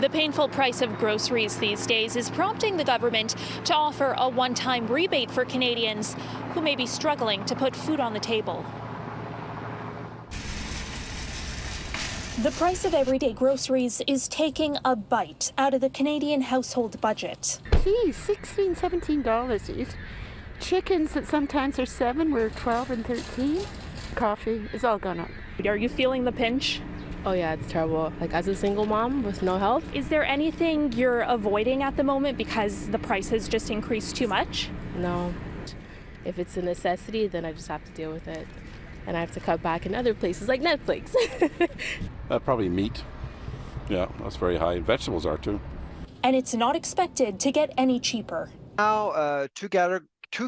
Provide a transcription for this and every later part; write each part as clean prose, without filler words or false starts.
The painful price of groceries these days is prompting the government to offer a one-time rebate for Canadians who may be struggling to put food on the table. The price of everyday groceries is taking a bite out of the Canadian household budget. Geez, $16, $17. Chickens that sometimes are $7 were $12 and $13. Coffee is all gone up. Are you feeling the pinch? Oh yeah, it's terrible. Like as a single mom with no help. Is there anything you're avoiding at the moment because the price has just increased too much? No. If it's a necessity, then I just have to deal with it. And I have to cut back in other places like Netflix. Probably meat. Yeah, that's very high. Vegetables are too. And it's not expected to get any cheaper. Now, two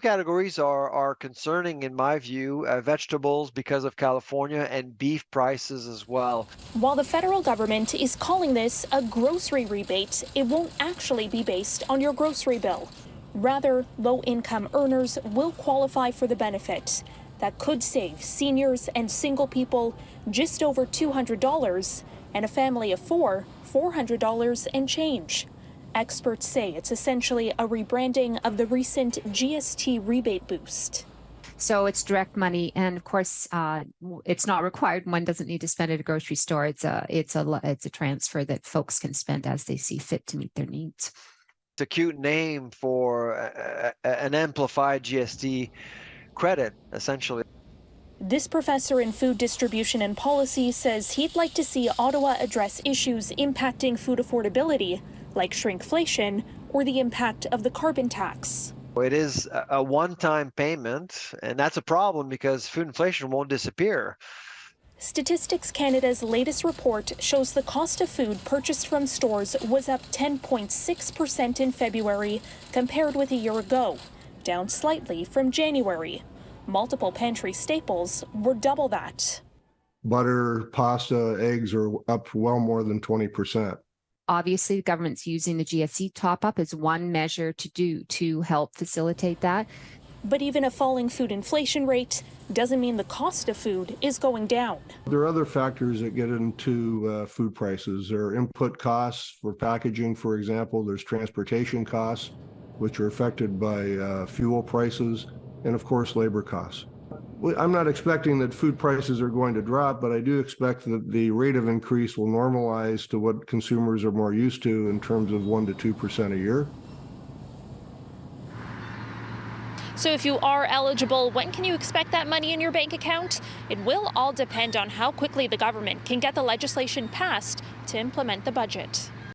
categories are concerning in my view, vegetables because of California and beef prices as well. While the federal government is calling this a grocery rebate, it won't actually be based on your grocery bill. Rather, low-income earners will qualify for the benefit. That could save seniors and single people just over $200, and a family of four, $400 and change. Experts say it's essentially a rebranding of the recent GST rebate boost. So it's direct money, and of course, it's not required. One doesn't need to spend at a grocery store. It's a transfer that folks can spend as they see fit to meet their needs. It's a cute name for an amplified GST credit, essentially. This professor in food distribution and policy says he'd like to see Ottawa address issues impacting food affordability, like shrinkflation or the impact of the carbon tax. It is a one-time payment, and that's a problem because food inflation won't disappear. Statistics Canada's latest report shows the cost of food purchased from stores was up 10.6% in February compared with a year ago, down slightly from January. Multiple pantry staples were double that. Butter, pasta, eggs are up well more than 20%. Obviously, the government's using the GST top-up as one measure to help facilitate that. But even a falling food inflation rate doesn't mean the cost of food is going down. There are other factors that get into food prices. There are input costs for packaging, for example. There's transportation costs, which are affected by fuel prices, and of course, labor costs. I'm not expecting that food prices are going to drop, but I do expect that the rate of increase will normalize to what consumers are more used to in terms of 1% to 2% a year. So if you are eligible, when can you expect that money in your bank account? It will all depend on how quickly the government can get the legislation passed to implement the budget.